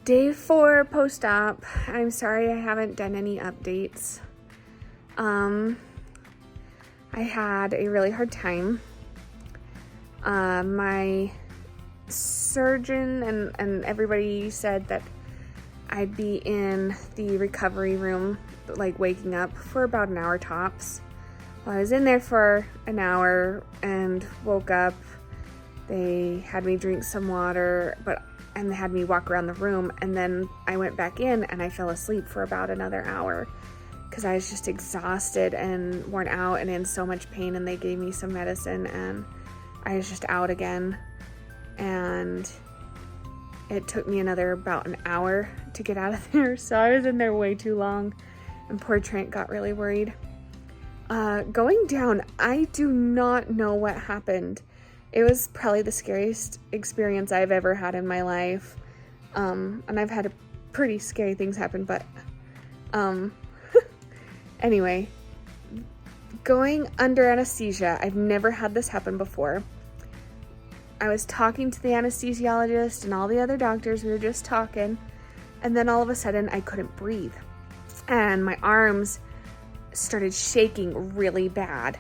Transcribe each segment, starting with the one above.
Day 4 post-op. I'm sorry I haven't done any updates. I had a really hard time. My surgeon and everybody said that I'd be in the recovery room, like waking up for about an hour tops. Well, I was in there for an hour and woke up. They had me drink some water, and they had me walk around the room, and then I went back in and I fell asleep for about another hour because I was just exhausted and worn out and in so much pain, and they gave me some medicine and I was just out again. And it took me about an hour to get out of there, so I was in there way too long, and poor Trent got really worried. Going down, I do not know what happened. It was probably the scariest experience I've ever had in my life. And I've had pretty scary things happen, but anyway, going under anesthesia, I've never had this happen before. I was talking to the anesthesiologist and all the other doctors. We were just talking, and then all of a sudden I couldn't breathe, and my arms started shaking really bad,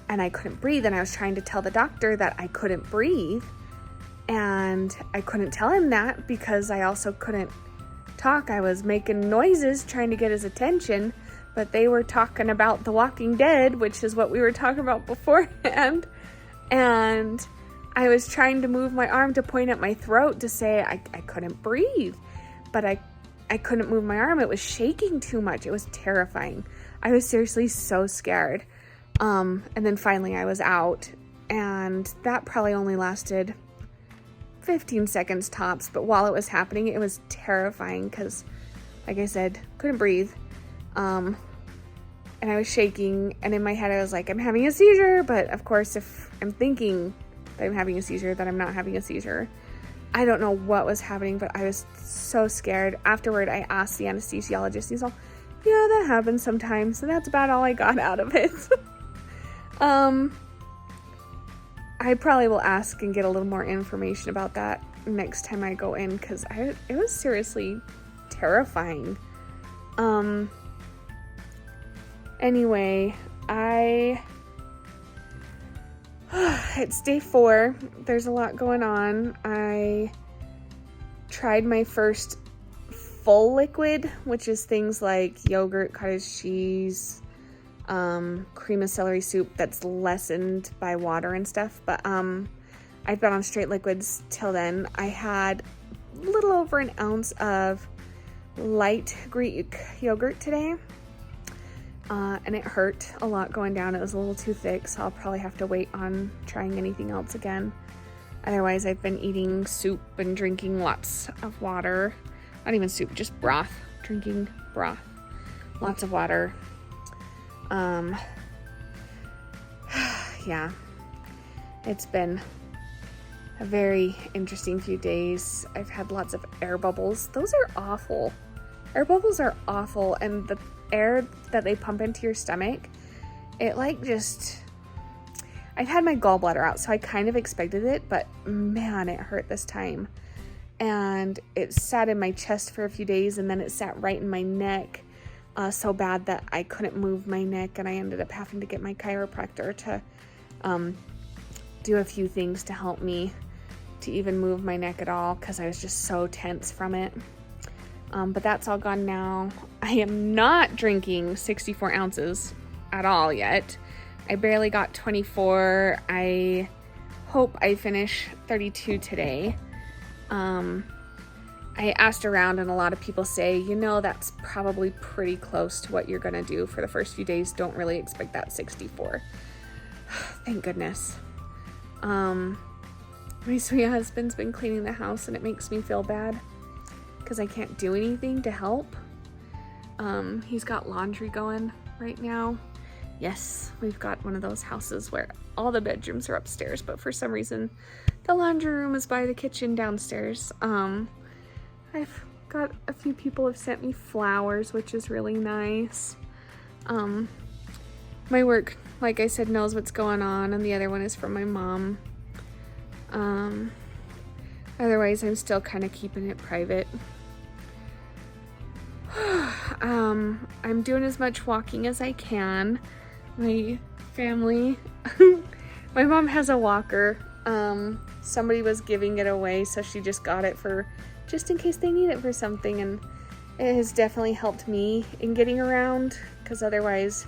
and I couldn't breathe, and I was trying to tell the doctor that I couldn't breathe, and I couldn't tell him that because I also couldn't talk. I was making noises trying to get his attention, but they were talking about The Walking Dead, which is what we were talking about beforehand, and I was trying to move my arm to point at my throat to say I couldn't breathe, but I couldn't move my arm. It was shaking too much. It was terrifying. I was seriously so scared. And then finally I was out, and that probably only lasted 15 seconds tops, but while it was happening, it was terrifying because, like I said, couldn't breathe. And I was shaking, and in my head I was like, I'm having a seizure, but of course if I'm thinking that I'm having a seizure, that I'm not having a seizure. I don't know what was happening, but I was so scared. Afterward, I asked the anesthesiologist, he's all, yeah, that happens sometimes, and that's about all I got out of it. I probably will ask and get a little more information about that next time I go in, because it was seriously terrifying. Anyway, it's day 4. There's a lot going on. I tried my first full liquid, which is things like yogurt, cottage cheese, cream of celery soup that's lessened by water and stuff. But I've been on straight liquids till then. I had a little over an ounce of light Greek yogurt today. And it hurt a lot going down. It was a little too thick, so I'll probably have to wait on trying anything else again. Otherwise, I've been eating soup and drinking lots of water. Not even soup, just broth. Drinking broth. Lots of water. Yeah. It's been a very interesting few days. I've had lots of air bubbles. Those are awful. Air bubbles are awful, and the air that they pump into your stomach, it I've had my gallbladder out, so I kind of expected it, but man, it hurt this time. And it sat in my chest for a few days, and then it sat right in my neck so bad that I couldn't move my neck, and I ended up having to get my chiropractor to do a few things to help me to even move my neck at all, because I was just so tense from it. But that's all gone now. I am not drinking 64 ounces at all yet. I barely got 24. I hope I finish 32 today. I asked around, and a lot of people say, that's probably pretty close to what you're going to do for the first few days. Don't really expect that 64. Thank goodness. My sweet husband's been cleaning the house, and it makes me feel bad because I can't do anything to help. He's got laundry going right now. Yes, we've got one of those houses where all the bedrooms are upstairs, but for some reason the laundry room is by the kitchen downstairs. I've got a few people have sent me flowers, which is really nice. My work, like I said, knows what's going on, and the other one is from my mom. Otherwise, I'm still kind of keeping it private. I'm doing as much walking as I can. My family, my mom has a walker. Somebody was giving it away, so she just got it for just in case they need it for something, and it has definitely helped me in getting around, because otherwise,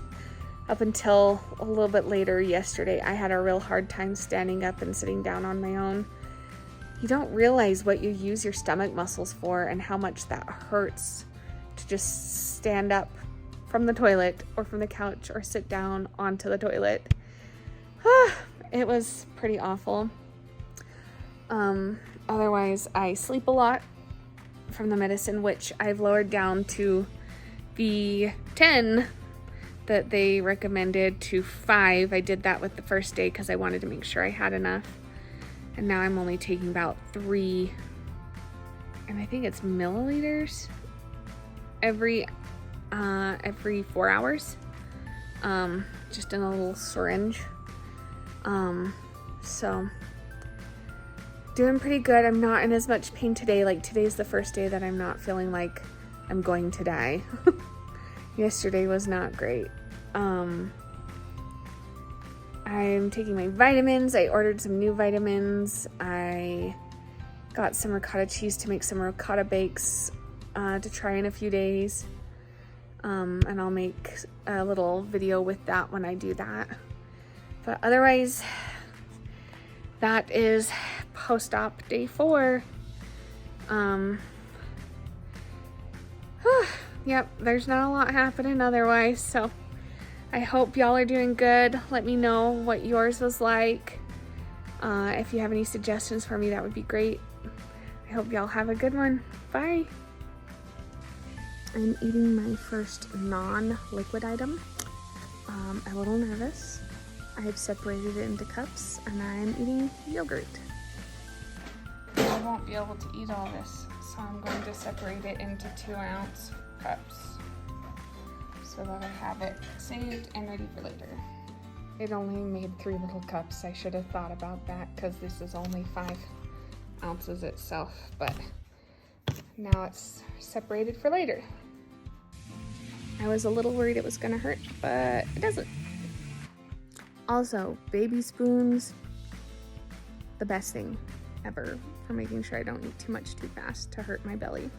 up until a little bit later yesterday, I had a real hard time standing up and sitting down on my own. You don't realize what you use your stomach muscles for and how much that hurts to just stand up from the toilet or from the couch or sit down onto the toilet. It was pretty awful. Otherwise, I sleep a lot from the medicine, which I've lowered down to the 10 that they recommended to 5. I did that with the first day because I wanted to make sure I had enough. And now I'm only taking about 3, and I think it's milliliters every 4 hours, just in a little syringe. So doing pretty good. I'm not in as much pain today. Like, today's the first day that I'm not feeling like I'm going to die. Yesterday was not great. I'm taking my vitamins. I ordered some new vitamins. I got some ricotta cheese to make some ricotta bakes to try in a few days. And I'll make a little video with that when I do that. But otherwise, that is post-op day 4. Yep, there's not a lot happening otherwise, so I hope y'all are doing good. Let me know what yours was like. If you have any suggestions for me, that would be great. I hope y'all have a good one. Bye. I'm eating my first non-liquid item. I'm a little nervous. I've separated it into cups, and I'm eating yogurt. I won't be able to eat all this, so I'm going to separate it into 2-ounce cups so that I have it saved and ready for later. It only made 3 little cups. I should have thought about that because this is only 5 ounces itself, but now it's separated for later. I was a little worried it was gonna hurt, but it doesn't. Also, baby spoons, the best thing ever for making sure I don't eat too much too fast to hurt my belly.